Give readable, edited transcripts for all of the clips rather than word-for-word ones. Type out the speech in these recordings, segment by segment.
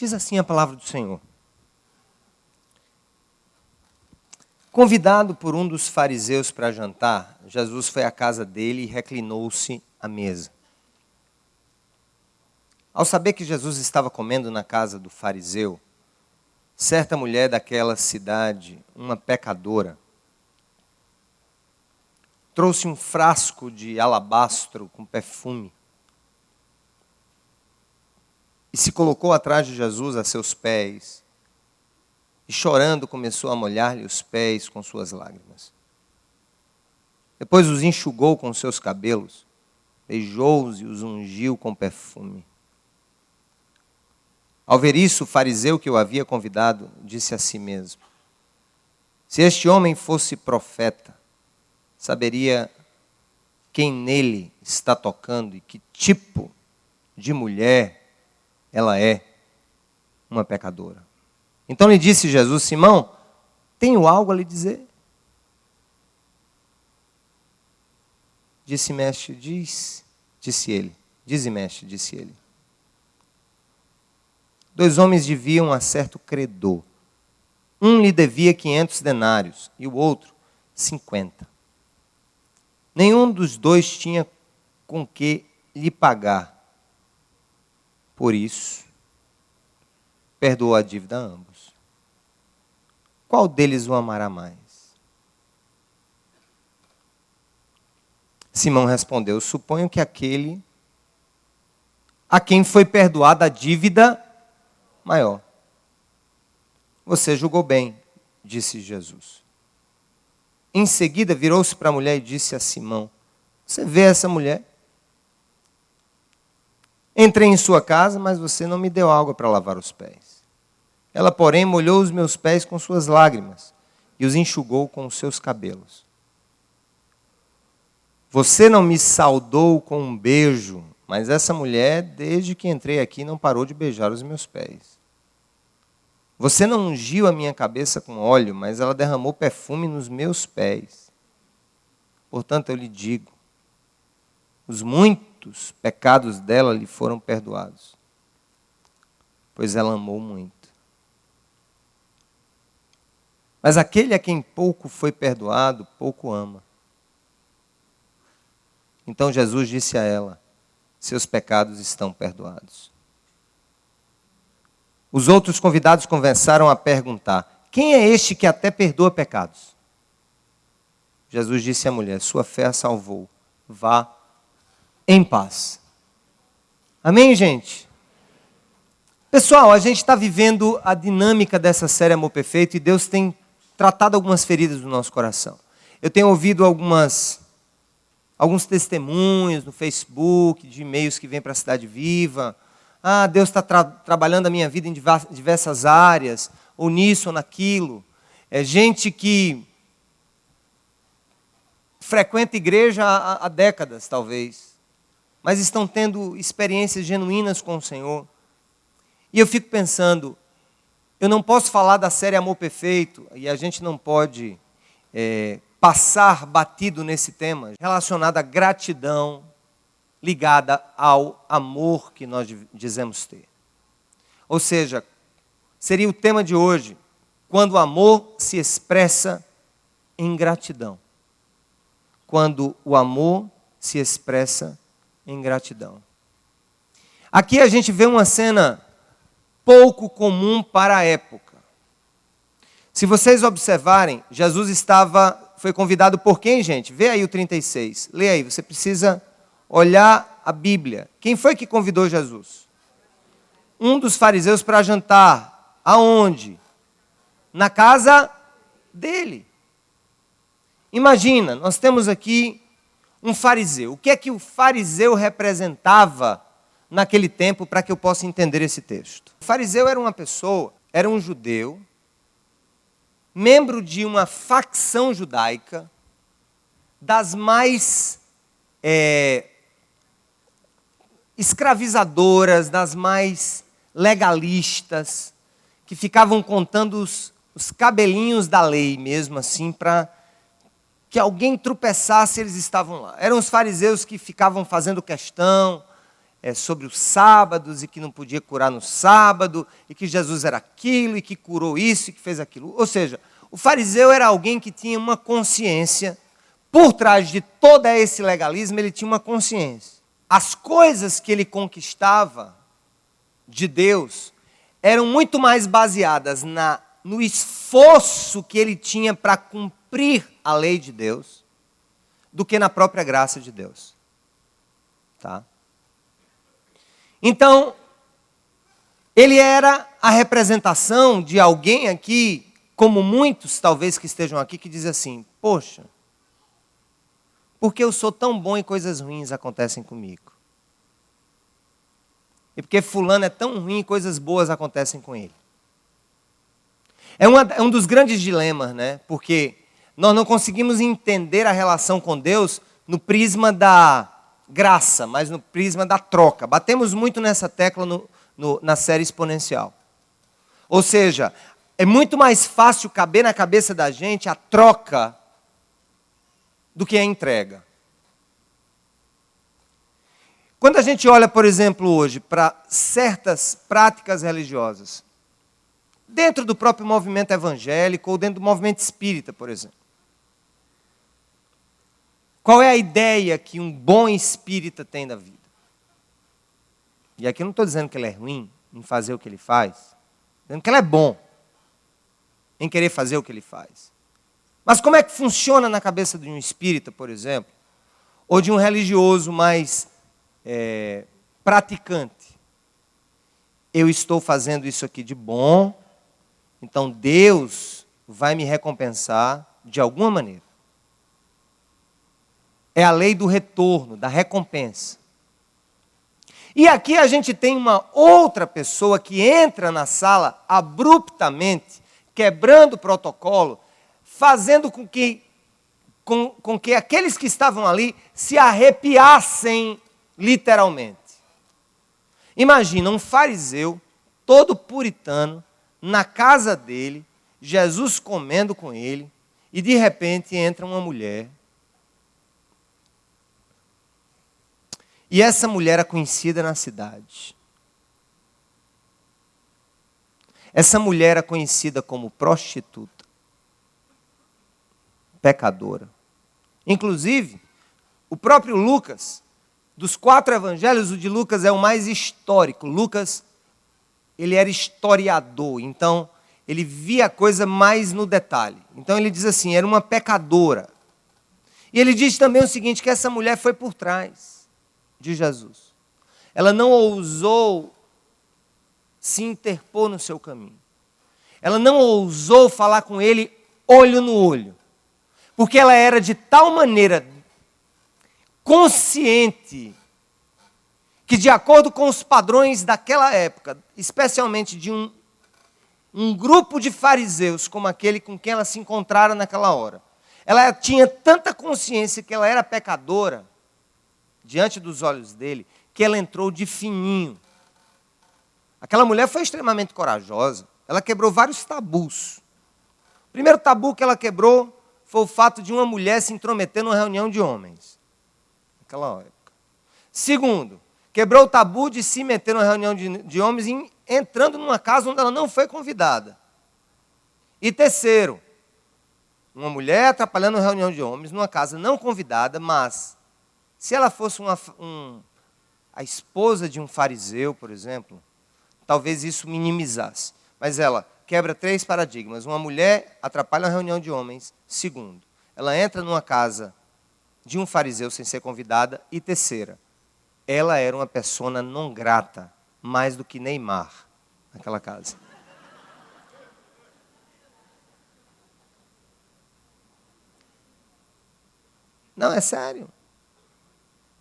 Diz assim a palavra do Senhor. Convidado por um dos fariseus para jantar, Jesus foi à casa dele e reclinou-se à mesa. Ao saber que Jesus estava comendo na casa do fariseu, certa mulher daquela cidade, uma pecadora, trouxe um frasco de alabastro com perfume e se colocou atrás de Jesus a seus pés e, chorando, começou a molhar-lhe os pés com suas lágrimas. Depois os enxugou com seus cabelos, beijou-os e os ungiu com perfume. Ao ver isso, o fariseu que o havia convidado disse a si mesmo: se este homem fosse profeta, saberia quem nele está tocando e que tipo de mulher ela é, uma pecadora. Então lhe disse Jesus: Simão, tenho algo a lhe dizer. Disse mestre, disse ele. Dize mestre, disse ele. 2 homens deviam a certo credor. Um lhe devia 500 denários e o outro 50. Nenhum dos dois tinha com que lhe pagar. Por isso, perdoou a dívida a ambos. Qual deles o amará mais? Simão respondeu: suponho que aquele a quem foi perdoada a dívida maior. Você julgou bem, disse Jesus. Em seguida, virou-se para a mulher e disse a Simão: você vê essa mulher? Entrei em sua casa, mas você não me deu água para lavar os pés. Ela, porém, molhou os meus pés com suas lágrimas e os enxugou com os seus cabelos. Você não me saudou com um beijo, mas essa mulher, desde que entrei aqui, não parou de beijar os meus pés. Você não ungiu a minha cabeça com óleo, mas ela derramou perfume nos meus pés. Portanto, eu lhe digo, os muitos pecados dela lhe foram perdoados, pois ela amou muito. Mas aquele a quem pouco foi perdoado, pouco ama. Então Jesus disse a ela: seus pecados estão perdoados. Os outros convidados começaram a perguntar: quem é este que até perdoa pecados? Jesus disse à mulher: sua fé a salvou. Vá em paz. Amém, gente? Pessoal, a gente está vivendo a dinâmica dessa série Amor Perfeito e Deus tem tratado algumas feridas do nosso coração. Eu tenho ouvido alguns testemunhos no Facebook, de e-mails que vêm para a Cidade Viva. Deus está trabalhando a minha vida em diversas áreas, ou nisso ou naquilo. É gente que frequenta a igreja há décadas, talvez, mas estão tendo experiências genuínas com o Senhor. E eu fico pensando, eu não posso falar da série Amor Perfeito, e a gente não pode passar batido nesse tema, relacionado à gratidão, ligada ao amor que nós dizemos ter. Ou seja, seria o tema de hoje, quando o amor se expressa em gratidão. Quando o amor se expressa em gratidão. Aqui a gente vê uma cena pouco comum para a época. Se vocês observarem, Jesus foi convidado por quem, gente? Vê aí o 36. Lê aí, você precisa olhar a Bíblia. Quem foi que convidou Jesus? Um dos fariseus para jantar. Aonde? Na casa dele. Imagina, nós temos aqui um fariseu. O que é que o fariseu representava naquele tempo para que eu possa entender esse texto? O fariseu era uma pessoa, era um judeu, membro de uma facção judaica, das mais escravizadoras, das mais legalistas, que ficavam contando os cabelinhos da lei mesmo, assim, para que alguém tropeçasse, eles estavam lá. Eram os fariseus que ficavam fazendo questão, sobre os sábados e que não podia curar no sábado, e que Jesus era aquilo, e que curou isso, e que fez aquilo. Ou seja, o fariseu era alguém que tinha uma consciência, por trás de todo esse legalismo, ele tinha uma consciência. As coisas que ele conquistava de Deus eram muito mais baseadas no esforço que ele tinha para cumprir a lei de Deus, do que na própria graça de Deus. Tá? Então, ele era a representação de alguém aqui, como muitos talvez que estejam aqui, que dizem assim, poxa, porque eu sou tão bom e coisas ruins acontecem comigo? E porque fulano é tão ruim e coisas boas acontecem com ele? É um dos grandes dilemas, né? Porque nós não conseguimos entender a relação com Deus no prisma da graça, mas no prisma da troca. Batemos muito nessa tecla na série exponencial. Ou seja, é muito mais fácil caber na cabeça da gente a troca do que a entrega. Quando a gente olha, por exemplo, hoje para certas práticas religiosas, dentro do próprio movimento evangélico ou dentro do movimento espírita, por exemplo, qual é a ideia que um bom espírita tem da vida? E aqui eu não estou dizendo que ele é ruim em fazer o que ele faz, estou dizendo que ele é bom em querer fazer o que ele faz. Mas como é que funciona na cabeça de um espírita, por exemplo, ou de um religioso mais praticante? Eu estou fazendo isso aqui de bom, então Deus vai me recompensar de alguma maneira. É a lei do retorno, da recompensa. E aqui a gente tem uma outra pessoa que entra na sala abruptamente, quebrando o protocolo, fazendo com que aqueles que estavam ali se arrepiassem literalmente. Imagina um fariseu, todo puritano, na casa dele, Jesus comendo com ele, e de repente entra uma mulher. E essa mulher é conhecida na cidade. Essa mulher é conhecida como prostituta, pecadora. Inclusive, o próprio Lucas, dos 4 evangelhos, o de Lucas é o mais histórico. Lucas, ele era historiador, então ele via a coisa mais no detalhe. Então ele diz assim, era uma pecadora. E ele diz também o seguinte, que essa mulher foi por trás de Jesus. Ela não ousou se interpor no seu caminho. Ela não ousou falar com ele olho no olho. Porque ela era de tal maneira consciente que, de acordo com os padrões daquela época, especialmente de um grupo de fariseus como aquele com quem ela se encontrara naquela hora, ela tinha tanta consciência que ela era pecadora diante dos olhos dele, que ela entrou de fininho. Aquela mulher foi extremamente corajosa. Ela quebrou vários tabus. O primeiro tabu que ela quebrou foi o fato de uma mulher se intrometer numa reunião de homens. Naquela época. Segundo, quebrou o tabu de se meter numa reunião de homens entrando numa casa onde ela não foi convidada. E terceiro, uma mulher atrapalhando uma reunião de homens numa casa não convidada, mas se ela fosse a esposa de um fariseu, por exemplo, talvez isso minimizasse. Mas ela quebra 3 paradigmas. Uma mulher atrapalha uma reunião de homens. Segundo, ela entra numa casa de um fariseu sem ser convidada. E terceira, ela era uma persona non grata, mais do que Neymar, naquela casa. Não, é sério.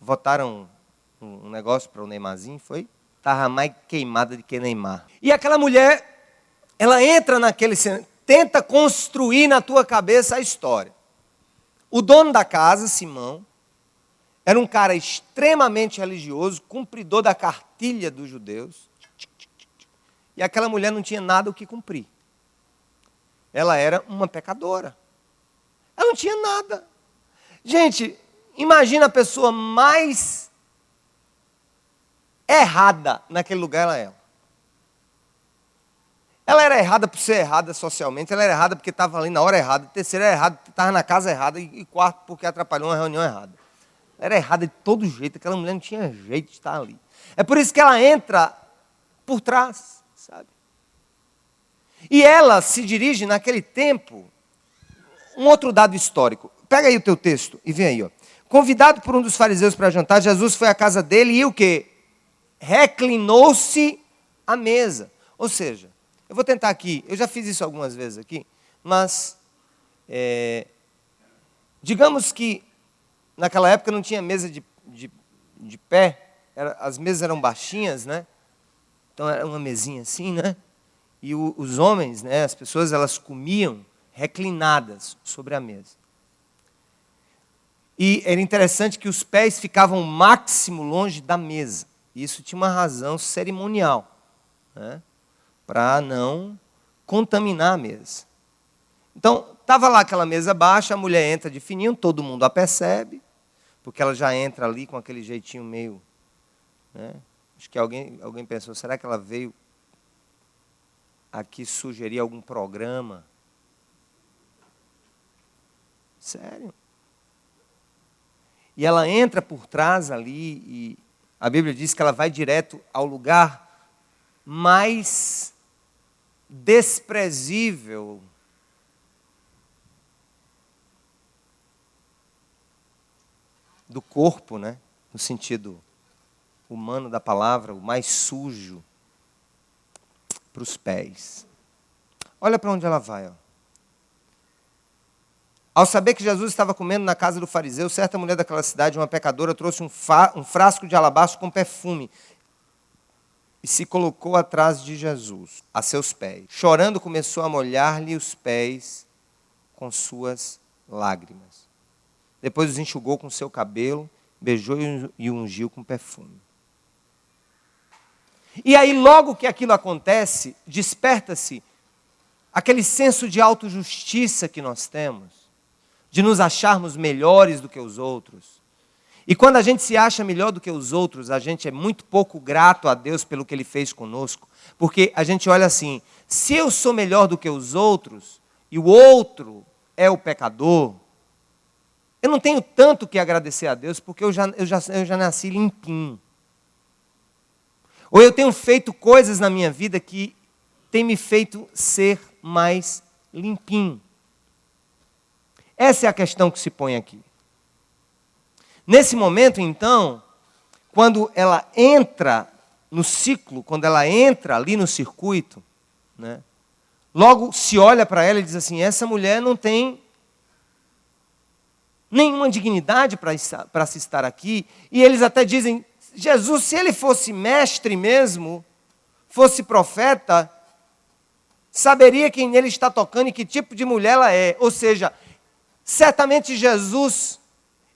Votaram um negócio para o Neymarzinho, foi? Estava mais queimada do que Neymar. E aquela mulher, ela entra tenta construir na tua cabeça a história. O dono da casa, Simão, era um cara extremamente religioso, cumpridor da cartilha dos judeus. E aquela mulher não tinha nada o que cumprir. Ela era uma pecadora. Ela não tinha nada. Gente, imagina a pessoa mais errada naquele lugar era ela. Ela era errada por ser errada socialmente, ela era errada porque estava ali na hora errada, terceira era errada porque estava na casa errada, e quarto porque atrapalhou uma reunião errada. Ela era errada de todo jeito, aquela mulher não tinha jeito de estar ali. É por isso que ela entra por trás, sabe? E ela se dirige naquele tempo, um outro dado histórico. Pega aí o teu texto e vem aí, ó. Convidado por um dos fariseus para jantar, Jesus foi à casa dele e o quê? Reclinou-se à mesa. Ou seja, eu vou tentar aqui, eu já fiz isso algumas vezes aqui, mas digamos que naquela época não tinha mesa de pé, as mesas eram baixinhas, né? Então era uma mesinha assim, né? E os homens, né, as pessoas, elas comiam reclinadas sobre a mesa. E era interessante que os pés ficavam o máximo longe da mesa. Isso tinha uma razão cerimonial, né? Para não contaminar a mesa. Então, estava lá aquela mesa baixa, a mulher entra de fininho, todo mundo a percebe, porque ela já entra ali com aquele jeitinho meio... né? Acho que alguém pensou, será que ela veio aqui sugerir algum programa? Sério? E ela entra por trás ali, e a Bíblia diz que ela vai direto ao lugar mais desprezível do corpo, né? No sentido humano da palavra, o mais sujo, para os pés. Olha para onde ela vai, ó. Ao saber que Jesus estava comendo na casa do fariseu, certa mulher daquela cidade, uma pecadora, trouxe um frasco de alabastro com perfume e se colocou atrás de Jesus, a seus pés. Chorando, começou a molhar-lhe os pés com suas lágrimas. Depois os enxugou com seu cabelo, beijou e ungiu com perfume. E aí, logo que aquilo acontece, desperta-se aquele senso de autojustiça que nós temos, de nos acharmos melhores do que os outros. E quando a gente se acha melhor do que os outros, a gente é muito pouco grato a Deus pelo que Ele fez conosco, porque a gente olha assim, se eu sou melhor do que os outros, e o outro é o pecador, eu não tenho tanto que agradecer a Deus, porque eu já nasci limpinho. Ou eu tenho feito coisas na minha vida que têm me feito ser mais limpinho. Essa é a questão que se põe aqui. Nesse momento, então, quando ela entra no ciclo, quando ela entra ali no circuito, né, logo se olha para ela e diz assim, essa mulher não tem nenhuma dignidade para se estar aqui. E eles até dizem, Jesus, se ele fosse mestre mesmo, fosse profeta, saberia quem ele está tocando e que tipo de mulher ela é. Ou seja, certamente Jesus,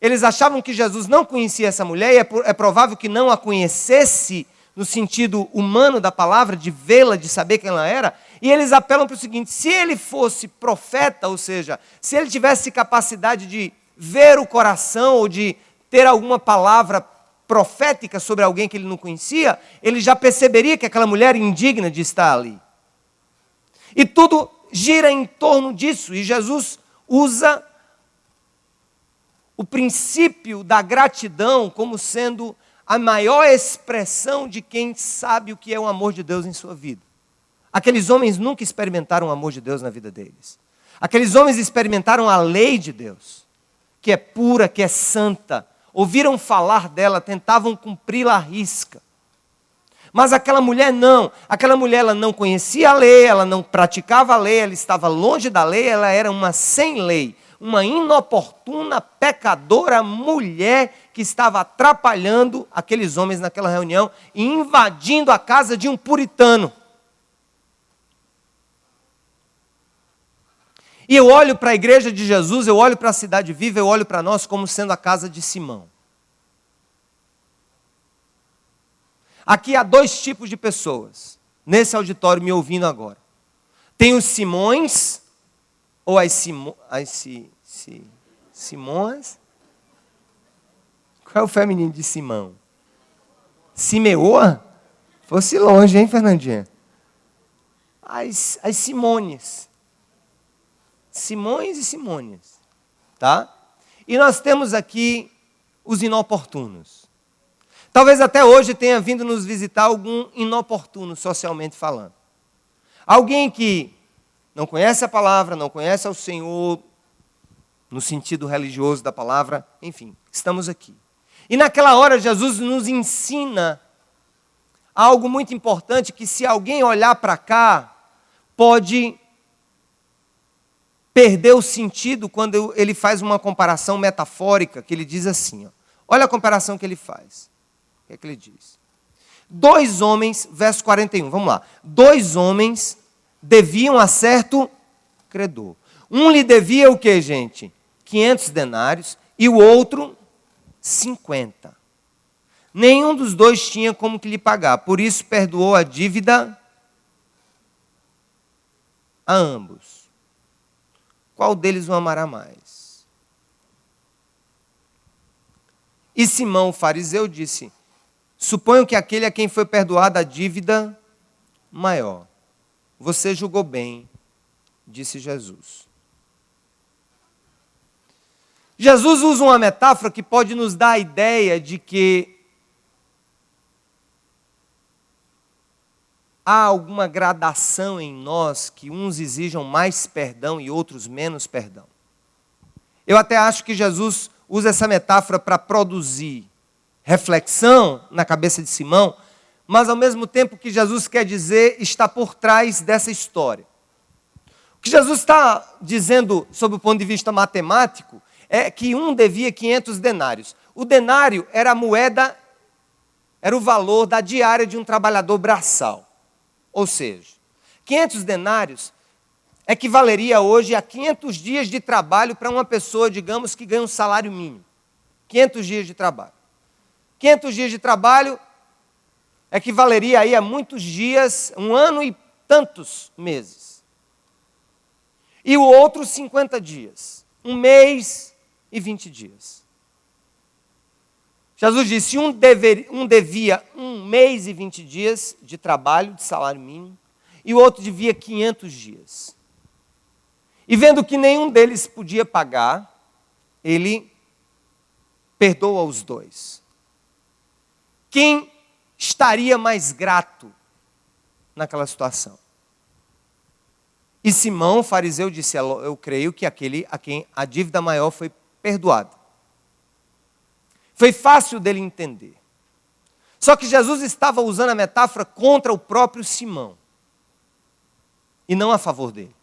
eles achavam que Jesus não conhecia essa mulher, e é provável que não a conhecesse no sentido humano da palavra, de vê-la, de saber quem ela era, e eles apelam para o seguinte, se ele fosse profeta, ou seja, se ele tivesse capacidade de ver o coração, ou de ter alguma palavra profética sobre alguém que ele não conhecia, ele já perceberia que aquela mulher era indigna de estar ali. E tudo gira em torno disso, e Jesus usa o princípio da gratidão como sendo a maior expressão de quem sabe o que é o amor de Deus em sua vida. Aqueles homens nunca experimentaram o amor de Deus na vida deles. Aqueles homens experimentaram a lei de Deus, que é pura, que é santa. Ouviram falar dela, tentavam cumpri-la à risca. Mas aquela mulher não. Aquela mulher ela não conhecia a lei, ela não praticava a lei, ela estava longe da lei, ela era uma sem lei. Uma inoportuna, pecadora mulher que estava atrapalhando aqueles homens naquela reunião e invadindo a casa de um puritano. E eu olho para a igreja de Jesus, eu olho para a Cidade Viva, eu olho para nós como sendo a casa de Simão. Aqui há dois tipos de pessoas, nesse auditório me ouvindo agora. Tem os Simões, ou Simões. Qual é o feminino de Simão? Simeoa? Fosse longe, hein, Fernandinha? As Simones. Simões e Simônias. Tá? E nós temos aqui os inoportunos. Talvez até hoje tenha vindo nos visitar algum inoportuno, socialmente falando. Alguém que não conhece a palavra, não conhece ao Senhor, no sentido religioso da palavra, enfim, estamos aqui. E naquela hora Jesus nos ensina algo muito importante, que se alguém olhar para cá, pode perder o sentido quando ele faz uma comparação metafórica, que ele diz assim, ó, olha a comparação que ele faz. O que é que ele diz? 2 homens, verso 41, vamos lá. 2 homens deviam a certo credor. Um lhe devia o quê, gente? 500 denários e o outro 50. Nenhum dos dois tinha como que lhe pagar, por isso perdoou a dívida a ambos. Qual deles o amará mais? E Simão, o fariseu, disse, suponho que aquele a quem foi perdoada a dívida maior. Você julgou bem, disse Jesus. Jesus usa uma metáfora que pode nos dar a ideia de que há alguma gradação em nós que uns exijam mais perdão e outros menos perdão. Eu até acho que Jesus usa essa metáfora para produzir reflexão na cabeça de Simão, mas ao mesmo tempo que Jesus quer dizer está por trás dessa história. O que Jesus está dizendo, sob o ponto de vista matemático, é que um devia 500 denários. O denário era a moeda, era o valor da diária de um trabalhador braçal. Ou seja, 500 denários equivaleria hoje a 500 dias de trabalho para uma pessoa, digamos, que ganha um salário mínimo. 500 dias de trabalho. 500 dias de trabalho equivaleria aí a muitos dias, 1 ano e tantos meses. E o outro 50 dias. 1 mês e 20 dias. Jesus disse, um devia 1 mês e 20 dias de trabalho, de salário mínimo, e o outro devia 500 dias. E vendo que nenhum deles podia pagar, ele perdoa os dois. Quem estaria mais grato naquela situação? E Simão, o fariseu, disse, eu creio que aquele a quem a dívida maior foi perdoada. Foi fácil dele entender. Só que Jesus estava usando a metáfora contra o próprio Simão. E não a favor dele.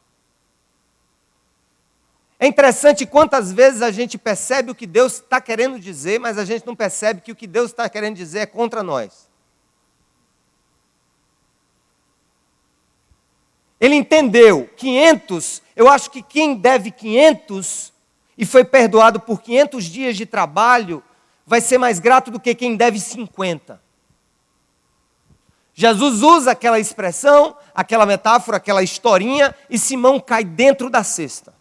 É interessante quantas vezes a gente percebe o que Deus está querendo dizer, mas a gente não percebe que o que Deus está querendo dizer é contra nós. Ele entendeu, 500, eu acho que quem deve 500 e foi perdoado por 500 dias de trabalho, vai ser mais grato do que quem deve 50. Jesus usa aquela expressão, aquela metáfora, aquela historinha, e Simão cai dentro da cesta.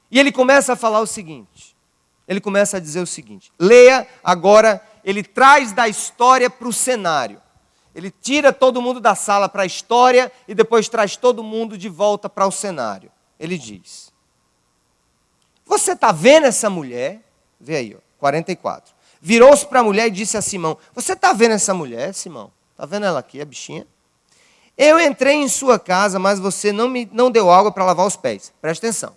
E ele começa a falar o seguinte, ele começa a dizer o seguinte, leia agora, ele traz da história para o cenário. Ele tira todo mundo da sala para a história e depois traz todo mundo de volta para o cenário. Ele diz, você está vendo essa mulher? Vê aí, ó. 44. Virou-se para a mulher e disse a Simão, você está vendo essa mulher, Simão? Está vendo ela aqui, a bichinha? Eu entrei em sua casa, mas você não deu água para lavar os pés. Presta atenção.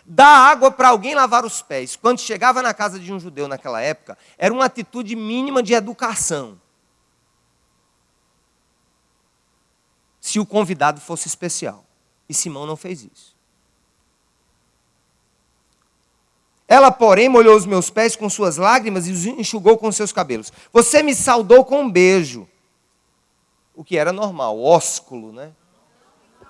Dar água para alguém lavar os pés, quando chegava na casa de um judeu naquela época, era uma atitude mínima de educação. Se o convidado fosse especial. E Simão não fez isso. Ela, porém, molhou os meus pés com suas lágrimas e os enxugou com seus cabelos. Você me saudou com um beijo. O que era normal, ósculo, né?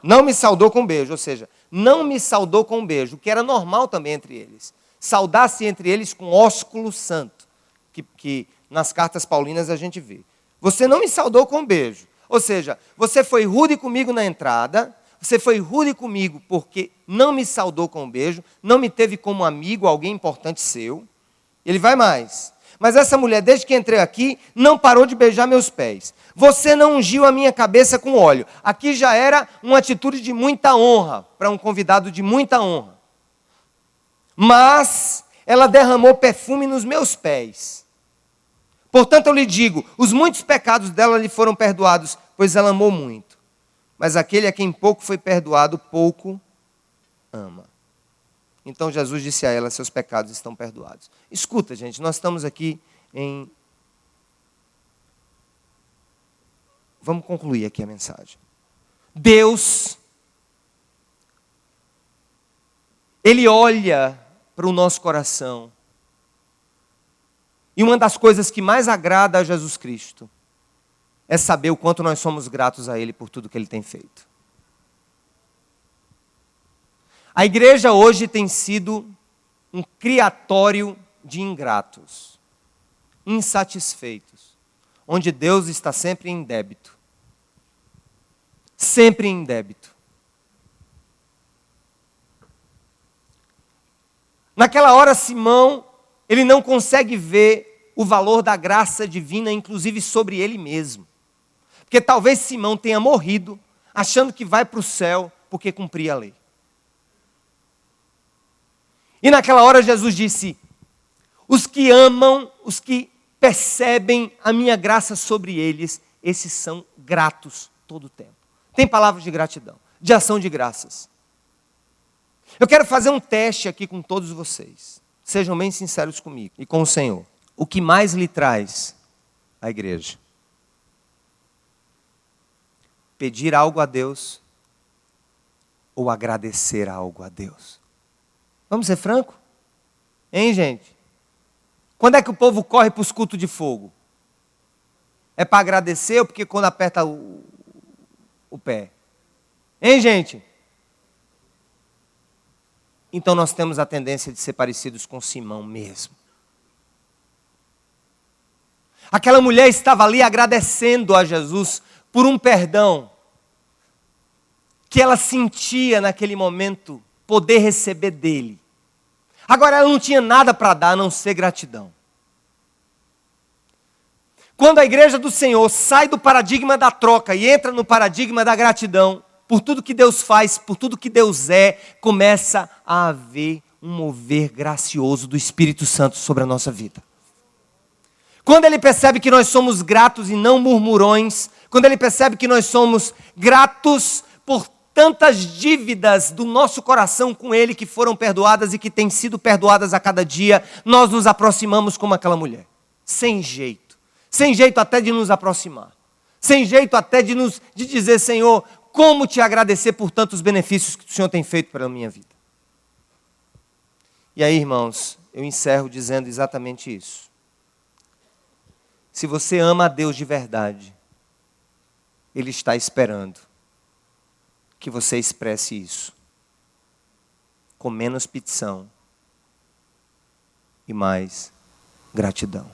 Não me saudou com um beijo, ou seja, não me saudou com um beijo, o que era normal também entre eles. Saudar-se entre eles com ósculo santo, que nas cartas paulinas a gente vê. Você não me saudou com um beijo. Ou seja, você foi rude comigo na entrada, você foi rude comigo porque não me saudou com um beijo, não me teve como amigo, alguém importante seu. Ele vai mais. mas essa mulher, desde que entrei aqui, não parou de beijar meus pés. Você não ungiu a minha cabeça com óleo. Aqui já era uma atitude de muita honra, para um convidado de muita honra. Mas ela derramou perfume nos meus pés. Portanto, eu lhe digo, os muitos pecados dela lhe foram perdoados, pois ela amou muito. Mas aquele a quem pouco foi perdoado, pouco ama. Então Jesus disse a ela, seus pecados estão perdoados. Escuta, gente, nós estamos aqui em... Vamos concluir aqui a mensagem. Deus, Ele olha para o nosso coração. E uma das coisas que mais agrada a Jesus Cristo é saber o quanto nós somos gratos a Ele por tudo que Ele tem feito. A igreja hoje tem sido um criatório de ingratos, insatisfeitos, onde Deus está sempre em débito. Sempre em débito. Naquela hora, Simão, ele não consegue ver o valor da graça divina, inclusive sobre ele mesmo. Porque talvez Simão tenha morrido, achando que vai para o céu porque cumpria a lei. E naquela hora Jesus disse, os que amam, os que percebem a minha graça sobre eles, esses são gratos todo o tempo. Tem palavras de gratidão, de ação de graças. Eu quero fazer um teste aqui com todos vocês. Sejam bem sinceros comigo e com o Senhor. O que mais lhe traz à igreja? Pedir algo a Deus ou agradecer algo a Deus? Vamos ser franco? Hein, gente? Quando é que o povo corre para os cultos de fogo? É para agradecer ou porque quando aperta o pé? Hein, gente? Então nós temos a tendência de ser parecidos com Simão mesmo. Aquela mulher estava ali agradecendo a Jesus por um perdão que ela sentia naquele momento poder receber dele. Agora ela não tinha nada para dar a não ser gratidão. Quando a igreja do Senhor sai do paradigma da troca e entra no paradigma da gratidão, por tudo que Deus faz, por tudo que Deus é, começa a haver um mover gracioso do Espírito Santo sobre a nossa vida. Quando ele percebe que nós somos gratos e não murmurões, quando ele percebe que nós somos gratos por tantas dívidas do nosso coração com Ele que foram perdoadas e que têm sido perdoadas a cada dia, nós nos aproximamos como aquela mulher. Sem jeito até de nos aproximar. Sem jeito até de dizer, Senhor, como te agradecer por tantos benefícios que o Senhor tem feito pela minha vida. E aí, irmãos, eu encerro dizendo exatamente isso. Se você ama a Deus de verdade, Ele está esperando que você expresse isso com menos petição e mais gratidão.